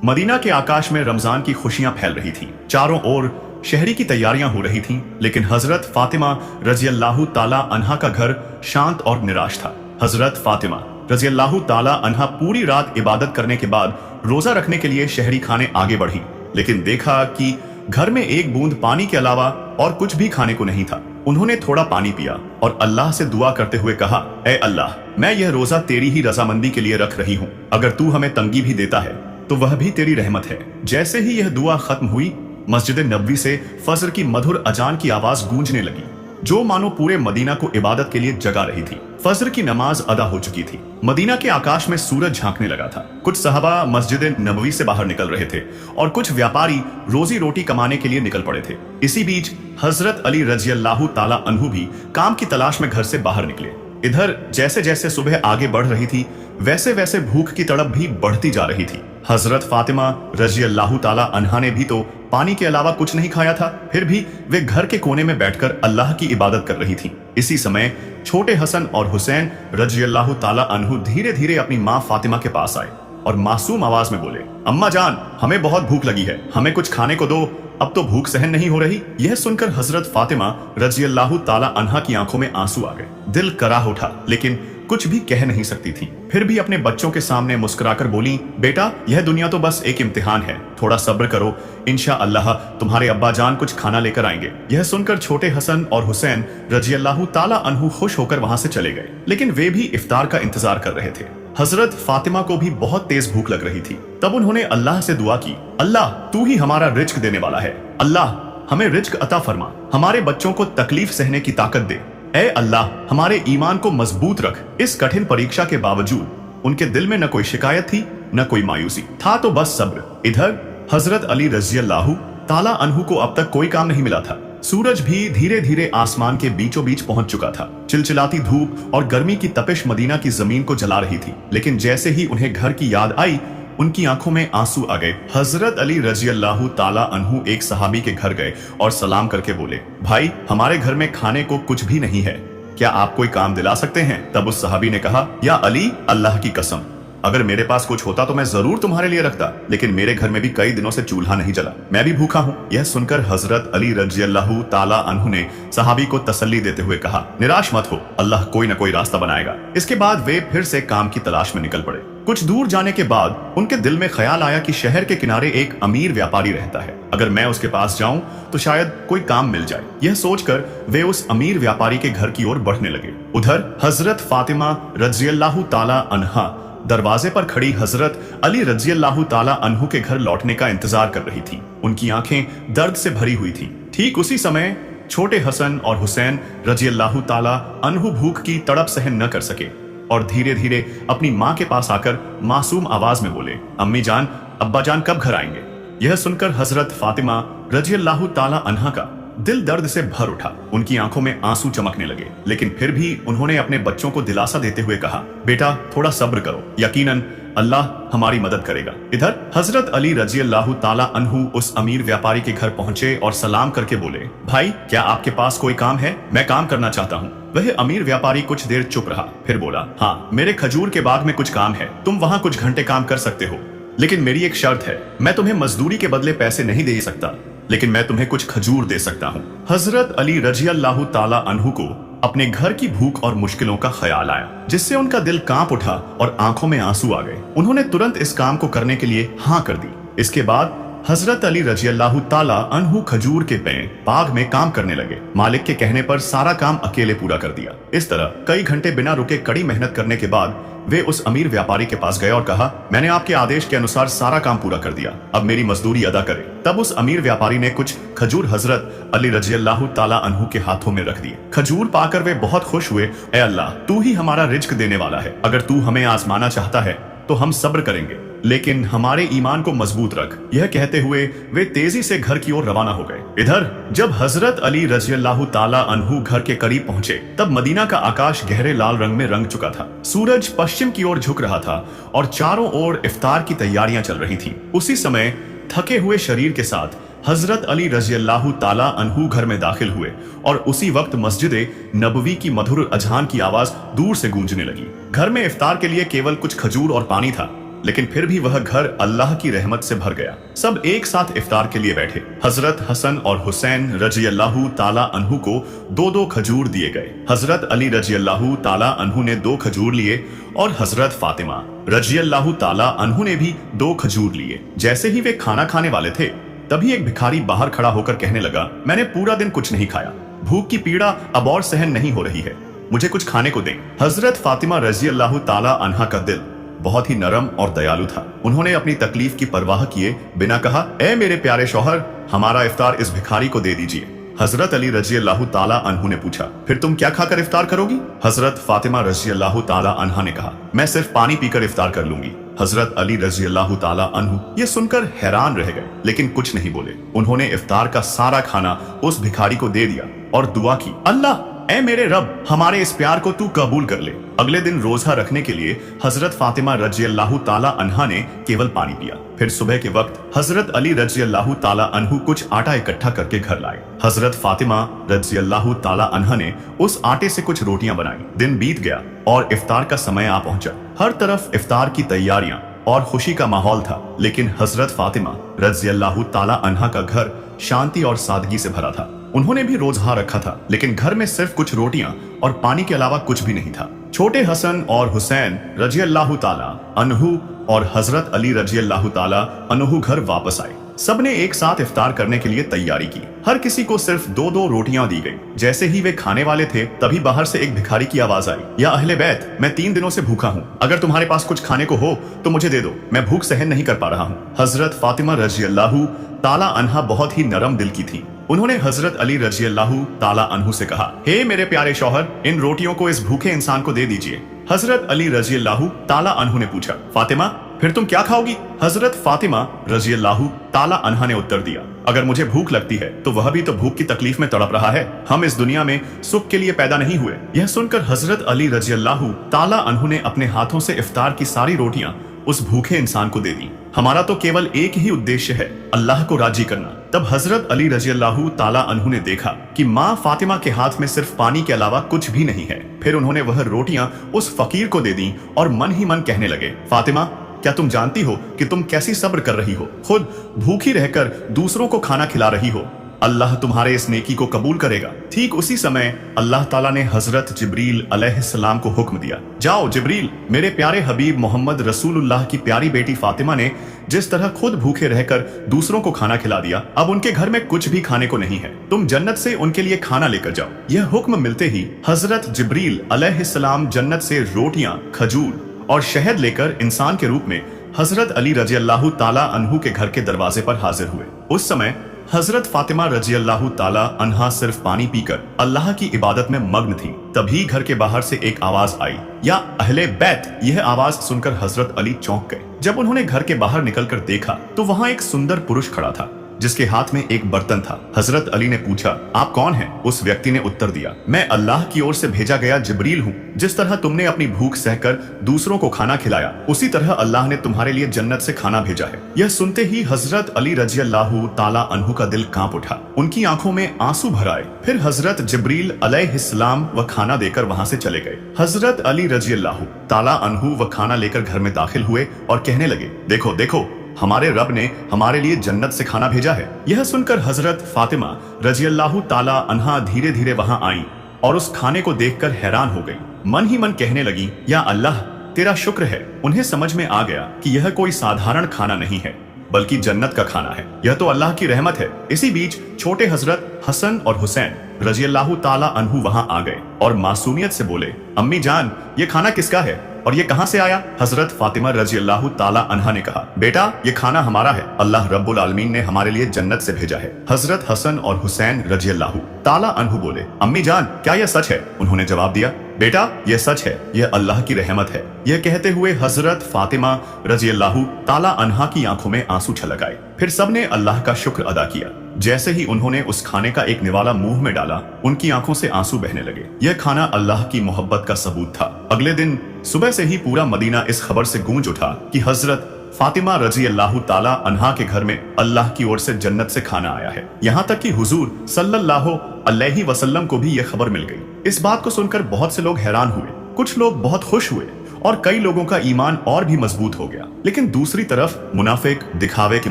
Medina के आकाश में रमजान की खुशियां फैल रही थीं। चारों ओर शहरी की तैयारियां हो रही थीं, लेकिन हजरत फातिमा रजी अल्लाह ताला अन्हा का घर शांत और निराश था। हजरत फातिमा रजी अल्लाह ताला अन्हा पूरी रात इबादत करने के बाद रोजा रखने के लिए शहरी खाने आगे बढ़ी, लेकिन देखा कि घर में एक बूंद पानी के अलावा और कुछ भी खाने को नहीं था। उन्होंने थोड़ा पानी पिया और अल्लाह से दुआ करते हुए कहा, ए अल्लाह, मैं यह रोजा तेरी ही रजामंदी के लिए रख रही हूँ। अगर तू हमें तंगी भी देता है तो वह भी तेरी रहमत है। जैसे ही यह दुआ खत्म हुई, मस्जिद नबवी से फजर की मधुर अजान की आवाज गूंजने लगी, जो मानो पूरे मदीना को इबादत के लिए जगा रही थी। फजर की नमाज अदा हो चुकी थी। मदीना के आकाश में सूरज झांकने लगा था। कुछ सहाबा मस्जिद नबवी से बाहर निकल रहे थे और कुछ व्यापारी रोजी रोटी कमाने के लिए निकल पड़े थे। इसी बीच हजरत अली रजी अल्लाह ताला अन्हु भी काम की तलाश में घर से बाहर निकले। इधर जैसे जैसे सुबह आगे बढ़ रही थी, वैसे वैसे भूख की तड़प भी बढ़ती जा रही थी। हजरत फातिमा रजी अल्लाह ताला अन्हा ने भी तो पानी के अलावा कुछ नहीं खाया था, फिर भी वे घर के कोने में बैठकर अल्लाह की इबादत कर रही थीं। इसी समय छोटे हसन और हुसैन रजी अल्लाह ताला अन्हु धीरे धीरे अपनी माँ फातिमा के पास आए और मासूम आवाज में बोले, अम्मा जान, हमें बहुत भूख लगी है, हमें कुछ खाने को दो, अब तो भूख सहन नहीं हो रही। यह सुनकर हजरत फातिमा रजी अल्लाह ताला अन्हा की आंखों में आंसू आ गए। दिल कराह उठा, लेकिन कुछ भी कह नहीं सकती थी। फिर भी अपने बच्चों के सामने मुस्कुराकर बोली, बेटा, यह दुनिया तो बस एक इम्तिहान है, थोड़ा सब्र करो, इंशाअल्लाह तुम्हारे अब्बा जान कुछ खाना लेकर आएंगे। यह सुनकर छोटे हसन और हुसैन रजी अल्लाह ताला अन्हु खुश होकर वहां से चले गए, लेकिन वे भी इफ्तार का इंतजार कर रहे थे। हजरत फातिमा को भी बहुत तेज भूख लग रही थी। तब उन्होंने अल्लाह से दुआ की, अल्लाह, तू ही हमारा रिज्क देने वाला है, अल्लाह हमें रिज्क अता फरमा, हमारे बच्चों को तकलीफ सहने की ताकत दे। ए अल्लाह, हमारे ईमान को मजबूत रख। इस कठिन परीक्षा के बावजूद उनके दिल में न कोई शिकायत थी, न कोई मायूसी, था तो बस सब्र। इधर हजरत अली रजी अल्लाह ताला अन्हु को अब तक कोई काम नहीं मिला था। सूरज भी धीरे धीरे आसमान के बीचों बीच पहुंच चुका था। चिलचिलाती धूप और गर्मी की तपिश मदीना की जमीन को जला रही थी, लेकिन जैसे ही उन्हें घर की याद आई, उनकी आंखों में आंसू आ गए। हजरत अली रजी अल्लाह ताला अन्हु एक सहाबी के घर गए और सलाम करके बोले, भाई, हमारे घर में खाने को कुछ भी नहीं है, क्या आप कोई काम दिला सकते हैं? तब उस सहाबी ने कहा, या अली, अल्लाह की कसम, अगर मेरे पास कुछ होता तो मैं जरूर तुम्हारे लिए रखता, लेकिन मेरे घर में भी कई दिनों से चूल्हा नहीं जला, मैं भी भूखा हूँ। यह सुनकर हजरत अली रजी अल्लाह ताला अन्हु ने सहाबी को तसल्ली देते हुए कहा, निराश मत हो, अल्लाह कोई न कोई रास्ता बनाएगा। इसके बाद वे फिर से काम की तलाश में निकल पड़े। कुछ दूर जाने के बाद उनके दिल में ख्याल आया कि शहर के किनारे एक अमीर व्यापारी रहता है, अगर मैं उसके पास जाऊं तो शायद कोई काम मिल जाए। यह सोचकर वे उस अमीर व्यापारी के घर की ओर बढ़ने लगे। उधर हजरत फातिमा रजी अल्लाह ताला अन्हा दरवाजे पर खड़ी हजरत अली रजी अल्लाह ताला अन्हु के घर लौटने का इंतजार कर रही थी। उनकी आंखें दर्द से भरी हुई थी। ठीक उसी समय छोटे हसन और हुसैन रजी अल्लाह ताला अन्हु भूख की तड़प सहन न कर सके और धीरे धीरे अपनी माँ के पास आकर मासूम आवाज में बोले, अम्मी जान, अब्बा जान कब घर आएंगे? यह सुनकर हजरत फातिमा रजी अल्लाह ताला अन्हा का दिल दर्द से भर उठा। उनकी आंखों में आंसू चमकने लगे, लेकिन फिर भी उन्होंने अपने बच्चों को दिलासा देते हुए कहा, बेटा, थोड़ा सब्र करो, यकीनन अल्लाह हमारी मदद करेगा। इधर हजरत अली रजी अल्लाह ताला अन्हु उस अमीर व्यापारी के घर पहुंचे और सलाम करके बोले, भाई, क्या आपके पास कोई काम है? मैं काम करना चाहता हूँ। वह अमीर व्यापारी कुछ देर चुप रहा, फिर बोला, हाँ, मेरे खजूर के बाग में कुछ काम है, तुम वहाँ कुछ घंटे काम कर सकते हो, लेकिन मेरी एक शर्त है, मैं तुम्हें मजदूरी के बदले पैसे नहीं दे सकता, लेकिन मैं तुम्हें कुछ खजूर दे सकता हूँ। हजरत अली रजी अल्लाह ताला अन्हु को अपने घर की भूख और मुश्किलों का ख्याल आया, जिससे उनका दिल कांप उठा और आंखों में आंसू आ गए। उन्होंने तुरंत इस काम को करने के लिए हाँ कर दी। इसके बाद हजरत अली रजी अल्लाह ताला अन्हु खजूर के पेड़ बाग में काम करने लगे। मालिक के कहने पर सारा काम अकेले पूरा कर दिया। इस तरह कई घंटे बिना रुके कड़ी मेहनत करने के बाद वे उस अमीर व्यापारी के पास गए और कहा, मैंने आपके आदेश के अनुसार सारा काम पूरा कर दिया, अब मेरी मजदूरी अदा करें। तब उस अमीर व्यापारी ने कुछ खजूर हजरत अली रजी अल्लाह ताला अन्हु के हाथों में रख दिए। खजूर पाकर वे बहुत खुश हुए। ए अल्लाह, तू ही हमारा रिज्क देने वाला है, अगर तू हमें आजमाना चाहता है तो हम सब्र करेंगे, लेकिन हमारे ईमान को मजबूत रख। यह कहते हुए वे तेजी से घर की ओर रवाना हो गए। इधर जब हजरत अली रजी अल्लाह ताला अन्हु घर के करीब पहुंचे, तब मदीना का आकाश गहरे लाल रंग में रंग चुका था। सूरज पश्चिम की ओर झुक रहा था और चारों ओर इफ्तार की तैयारियां चल रही थीं। उसी समय थके हुए शरीर के साथ हजरत अली रजी अल्लाह ताला अन्हु घर में दाखिल हुए और उसी वक्त मस्जिद नबवी की मधुर अजान की आवाज दूर से गूंजने लगी। घर में इफ्तार के लिए केवल कुछ खजूर और पानी था। लेकिन फिर भी वह घर अल्लाह की रहमत से भर गया। सब एक साथ इफ्तार के लिए बैठे। हजरत हसन और हुसैन रजी अल्लाह ताला अन्हु को दो दो खजूर दिए गए। हजरत अली रजी अल्लाह ताला अन्हु ने 2 खजूर लिए और हजरत फातिमा रजी अल्लाह ताला अन्हु ने भी 2 खजूर लिए। जैसे ही वे खाना खाने वाले थे, तभी एक भिखारी बाहर खड़ा होकर कहने लगा, मैंने पूरा दिन कुछ नहीं खाया, भूख की पीड़ा अब और सहन नहीं हो रही है, मुझे कुछ खाने को दें। हजरत फातिमा रजी अल्लाह ताला अन्हा का दिल बहुत ही नरम और दयालु था। उन्होंने अपनी तकलीफ की परवाह किए बिना कहा, ए मेरे प्यारे शौहर, हमारा इफ्तार इस भिखारी को दे दीजिए। हजरत अली रजी अल्लाह ताला अन्हु ने पूछा, फिर तुम क्या खाकर इफ्तार करोगी? हजरत फातिमा रजी अल्लाह ताला अन्हा ने कहा, मैं सिर्फ पानी पीकर इफ्तार कर लूंगी। हजरत अली रजी अल्लाह ताला अन्हु ये सुनकर हैरान रह गए, लेकिन कुछ नहीं बोले। उन्होंने इफ्तार का सारा खाना उस भिखारी को दे दिया और दुआ की, अल्लाह, ए मेरे रब, हमारे इस प्यार को तू कबूल कर ले। अगले दिन रोजा रखने के लिए हजरत फातिमा रजी अल्लाह ताला अन्हा ने केवल पानी पिया। फिर सुबह के वक्त हजरत अली रजी अल्लाह ताला अन्हु कुछ आटा इकट्ठा करके घर लाए। हजरत फातिमा रजी अल्लाह ताला अन्हा ने उस आटे से कुछ रोटियां बनाई। दिन बीत गया और इफ्तार का समय आ पहुंचा। हर तरफ इफ्तार की तैयारियां और खुशी का माहौल था, लेकिन हजरत फातिमा रजी अल्लाह ताला अन्हा का घर शांति और सादगी से भरा था। उन्होंने भी रोजा रखा था, लेकिन घर में सिर्फ कुछ रोटियां और पानी के अलावा कुछ भी नहीं था। छोटे हसन और हुसैन रजी अल्लाह ताला अन्हु और हजरत अली रजी अल्लाह ताला अन्हु घर वापस आए। सबने एक साथ इफ्तार करने के लिए तैयारी की। हर किसी को सिर्फ 2-2 रोटियां दी गई। जैसे ही वे खाने वाले थे, तभी बाहर से एक भिखारी की आवाज आई, या अहले बैत, मैं 3 दिनों से भूखा हूँ, अगर तुम्हारे पास कुछ खाने को हो तो मुझे दे दो, मैं भूख सहन नहीं कर पा रहा हूँ। हजरत फातिमा रजी अल्लाह ताला अन्हा बहुत ही नरम दिल की थी। उन्होंने हजरत अली रजी अल्लाह ताला अन्हु से कहा, हे मेरे प्यारे शौहर, इन रोटियों को इस भूखे इंसान को दे दीजिए। हजरत अली रजी अल्लाह ताला अन्हु ने पूछा, फातिमा, फिर तुम क्या खाओगी? हजरत फातिमा रजी अल्लाह ताला अन्हा ने उत्तर दिया, अगर मुझे भूख लगती है तो वह भी तो भूख की तकलीफ में तड़प रहा है। हम इस दुनिया में सुख के लिए पैदा नहीं हुए। यह सुनकर हजरत अली रजी अल्लाह ताला अन्हु ने अपने हाथों से इफ्तार की सारी रोटियां उस भूखे इंसान को दे दी। हमारा तो केवल एक ही उद्देश्य है, अल्लाह को राजी करना। तब हजरत अली रजी अल्लाह ताला अन्हु ने देखा कि माँ फातिमा के हाथ में सिर्फ पानी के अलावा कुछ भी नहीं है। फिर उन्होंने वह रोटियां उस फकीर को दे दी और मन ही मन कहने लगे, फातिमा, क्या तुम जानती हो कि तुम कैसी सब्र कर रही हो? खुद भूखी रहकर दूसरों को खाना खिला रही हो। अल्लाह तुम्हारे इस नेकी को कबूल करेगा। ठीक उसी समय अल्लाह ताला ने हजरत जिब्रील अलैहिस्सलाम को हुक्म दिया, जाओ जिब्रील, मेरे प्यारे हबीब मोहम्मद रसूलुल्लाह की प्यारी बेटी फातिमा ने जिस तरह खुद भूखे रहकर दूसरों को खाना खिला दिया, अब उनके घर में कुछ भी खाने को नहीं है, तुम जन्नत से उनके लिए खाना लेकर जाओ। यह हुक्म मिलते ही हजरत जिब्रील अलैहिस्सलाम जन्नत से रोटियां, खजूर और शहद लेकर इंसान के रूप में हजरत अली रजी अल्लाह ताला अन्हु के घर के दरवाजे पर हाजिर हुए। उस समय हजरत फातिमा रजी अल्लाह ताला अन्हा सिर्फ पानी पीकर अल्लाह की इबादत में मग्न थी। तभी घर के बाहर से एक आवाज आई, या अहले बैत। यह आवाज सुनकर हजरत अली चौंक गए। जब उन्होंने घर के बाहर निकलकर देखा तो वहां एक सुंदर पुरुष खड़ा था, जिसके हाथ में एक बर्तन था। हजरत अली ने पूछा, आप कौन हैं? उस व्यक्ति ने उत्तर दिया, मैं अल्लाह की ओर से भेजा गया जिब्रील हूँ। जिस तरह तुमने अपनी भूख सहकर दूसरों को खाना खिलाया, उसी तरह अल्लाह ने तुम्हारे लिए जन्नत से खाना भेजा है। यह सुनते ही हजरत अली रजी अल्लाह ताला अन्हु का दिल कांप उठा। उनकी आंखों में आंसू भर आए। फिर हजरत जिब्रील अलैहिस्सलाम वह खाना देकर वहां से चले गए। हजरत अली रजी अल्लाह ताला अन्हु वह खाना लेकर घर में दाखिल हुए और कहने लगे, देखो देखो, हमारे रब ने हमारे लिए जन्नत से खाना भेजा है। यह सुनकर हजरत फातिमा रजी अल्लाह ताला अन्हा धीरे धीरे वहां आई और उस खाने को देखकर हैरान हो गई। मन ही मन कहने लगी, या अल्लाह, तेरा शुक्र है। उन्हें समझ में आ गया कि यह कोई साधारण खाना नहीं है, बल्कि जन्नत का खाना है। यह तो अल्लाह की रहमत है। इसी बीच छोटे हजरत हसन और हुसैन रजी अल्लाह ताला अन्हु वहां आ गए और मासूमियत से बोले, अम्मी जान, ये खाना किसका है और ये कहां से आया? हजरत फातिमा रजी अल्लाह ताला अन्हा ने कहा, बेटा, ये खाना हमारा है, अल्लाह रब्बुल आलमीन ने हमारे लिए जन्नत से भेजा है। हजरत हसन और हुसैन रजी अल्लाह ताला अन्हु बोले, अम्मी जान, क्या यह सच है? उन्होंने जवाब दिया, बेटा, यह सच है, यह अल्लाह की रहमत है। यह कहते हुए हजरत फातिमा रजी अल्लाह ताला अन्हा की आंखों में आंसू छलक आए। फिर सबने अल्लाह का शुक्र अदा किया। जैसे ही उन्होंने उस खाने का एक निवाला मुंह में डाला, उनकी आंखों से आंसू बहने लगे। यह खाना अल्लाह की मोहब्बत का सबूत था। अगले दिन सुबह से ही पूरा मदीना इस खबर से गूंज उठा कि हजरत फातिमा रजी अल्लाह ताला अन्हा के घर में अल्लाह की ओर से जन्नत से खाना आया है। यहाँ तक कि हुजूर सल्लल्लाहु अलैहि वसल्लम को भी यह खबर मिल गई। इस बात को सुनकर बहुत से लोग हैरान हुए, कुछ लोग बहुत खुश हुए और कई लोगों का ईमान और भी मजबूत हो गया। लेकिन दूसरी तरफ मुनाफिक, दिखावे के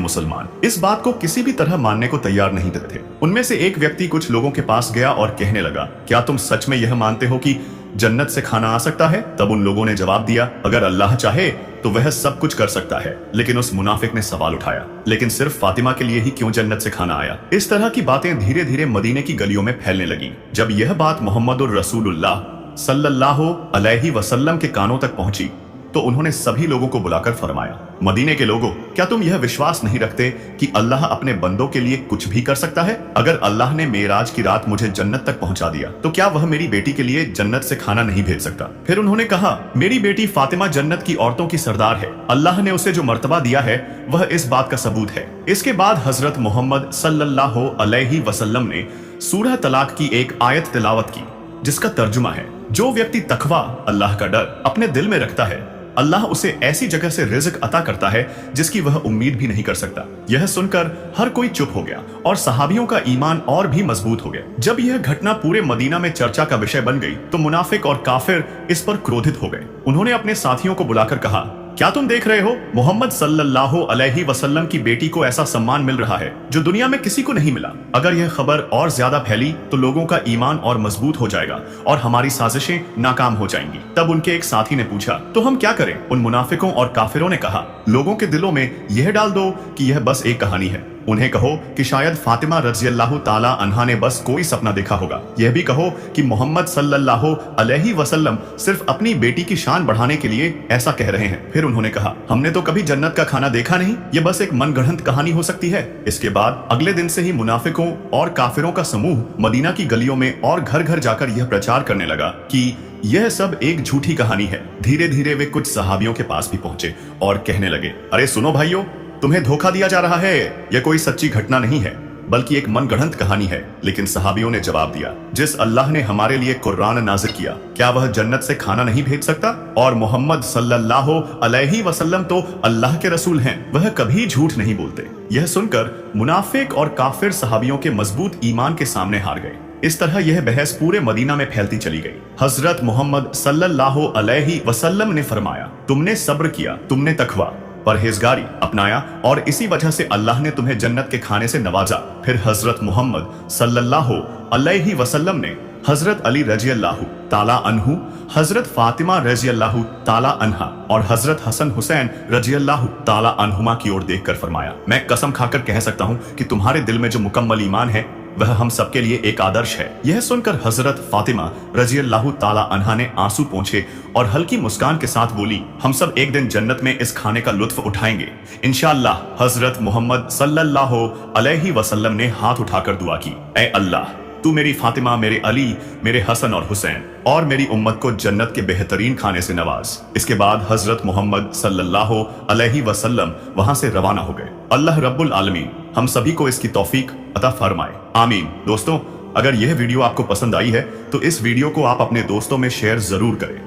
मुसलमान इस बात को किसी भी तरह मानने को तैयार नहीं थे। उनमें से एक व्यक्ति कुछ लोगों के पास गया और कहने लगा, क्या तुम सच में यह मानते हो कि जन्नत से खाना आ सकता है? तब उन लोगों ने जवाब दिया, अगर अल्लाह चाहे तो वह सब कुछ कर सकता है। लेकिन उस मुनाफिक ने सवाल उठाया, लेकिन सिर्फ फातिमा के लिए ही क्यों जन्नत से खाना आया? इस तरह की बातें धीरे धीरे मदीने की गलियों में फैलने लगी। जब यह बात मोहम्मदुर रसूलुल्लाह सल्लल्लाहु अलैहि वसल्लम के कानों तक पहुंची तो उन्होंने सभी लोगों को बुलाकर फरमाया, मदीने के लोगों, क्या तुम यह विश्वास नहीं रखते कि अल्लाह अपने बंदों के लिए कुछ भी कर सकता है? अगर अल्लाह ने मेराज की रात मुझे जन्नत तक पहुंचा दिया तो क्या वह मेरी बेटी के लिए जन्नत से खाना नहीं भेज सकता? फिर उन्होंने कहा, मेरी बेटी फातिमा जन्नत की औरतों की सरदार है। अल्लाह ने उसे जो मर्तबा दिया है वह इस बात का सबूत है। इसके बाद हजरत मोहम्मद सल्लल्लाहु अलैहि वसल्लम ने सूरह तलाक की एक आयत तिलावत की, जिसका तर्जुमा है, जो व्यक्ति तकवा, अल्लाह का डर अपने दिल में रखता है, अल्लाह उसे ऐसी जगह से रिज़्क अता करता है जिसकी वह उम्मीद भी नहीं कर सकता। यह सुनकर हर कोई चुप हो गया और सहाबियों का ईमान और भी मजबूत हो गया। जब यह घटना पूरे मदीना में चर्चा का विषय बन गई तो मुनाफिक और काफिर इस पर क्रोधित हो गए। उन्होंने अपने साथियों को बुलाकर कहा, क्या तुम देख रहे हो, मोहम्मद सल्लल्लाहु अलैहि वसल्लम की बेटी को ऐसा सम्मान मिल रहा है जो दुनिया में किसी को नहीं मिला। अगर यह खबर और ज्यादा फैली तो लोगों का ईमान और मजबूत हो जाएगा और हमारी साजिशें नाकाम हो जाएंगी। तब उनके एक साथी ने पूछा, तो हम क्या करें? उन मुनाफिकों और काफिरों ने कहा, लोगों के दिलों में यह डाल दो कि यह बस एक कहानी है। उन्हें कहो कि शायद फातिमा रज़ियल्लाहु ताला अन्हा ने बस कोई सपना देखा होगा। यह भी कहो कि मोहम्मद सल्लल्लाहु अलैहि वसल्लम सिर्फ अपनी बेटी की शान बढ़ाने के लिए ऐसा कह रहे हैं। फिर उन्होंने कहा, हमने तो कभी जन्नत का खाना देखा नहीं, ये बस एक मनगढ़ंत कहानी हो सकती है। इसके बाद अगले दिन से ही मुनाफिकों और काफिरों का समूह मदीना की गलियों में और घर घर जाकर यह प्रचार करने लगा कि यह सब एक झूठी कहानी है। धीरे धीरे वे कुछ सहाबियों के पास भी पहुंचे और कहने लगे, अरे सुनो भाइयों, तुम्हें धोखा दिया जा रहा है, यह कोई सच्ची घटना नहीं है बल्कि एक मनगढ़ंत कहानी है। लेकिन सहाबियों ने जवाब दिया, जिस अल्लाह ने हमारे लिए कुरान नाज़िल किया, क्या वह जन्नत से खाना नहीं भेज सकता? और मोहम्मद सल्लल्लाहु अलैहि वसल्लम तो अल्लाह के रसूल हैं, वह कभी झूठ नहीं बोलते। यह सुनकर मुनाफिक और काफिर सहाबियों के मजबूत ईमान के सामने हार गए। इस तरह यह बहस पूरे मदीना में फैलती चली गई। हजरत मोहम्मद सल्लल्लाहु अलैहि वसल्लम ने फरमाया, तुमने सब्र किया, तुमने तकवा, परहेजगारी अपनाया और इसी वजह से अल्लाह ने तुम्हें जन्नत के खाने से नवाजा। फिर हजरत मोहम्मद सल्लल्लाहु अलैहि वसल्लम ने हजरत अली रज़ियल्लाहु ताला अन्हु, हजरत फातिमा रज़ियल्लाहु ताला अन्हा और हजरत हसन हुसैन रज़ियल्लाहु ताला अन्हुमा की ओर देखकर फरमाया, मैं कसम खाकर कह सकता हूँ कि तुम्हारे दिल में जो मुकम्मल ईमान है वह हम सबके लिए एक आदर्श है। यह सुनकर हजरत फातिमा रज़ियल्लाहु ताला अन्हा ने आंसू पोंछे और हल्की मुस्कान के साथ बोली, हम सब एक दिन जन्नत में इस खाने का लुत्फ उठाएंगे इंशाअल्लाह। हजरत मोहम्मद सल्लल्लाहु अलैहि वसल्लम ने हाथ उठाकर दुआ की, ऐ अल्लाह, तू मेरी फातिमा, मेरे अली, मेरे हसन और हुसैन और मेरी उम्मत को जन्नत के बेहतरीन खाने से नवाज। इसके बाद हजरत मोहम्मद सल्लल्लाहु अलैहि वसल्लम वहां से रवाना हो गए। अल्लाह रब्बुल आलमीन हम सभी को इसकी तौफीक अता फरमाए, आमीन। दोस्तों, अगर यह वीडियो आपको पसंद आई है तो इस वीडियो को आप अपने दोस्तों में शेयर जरूर करें।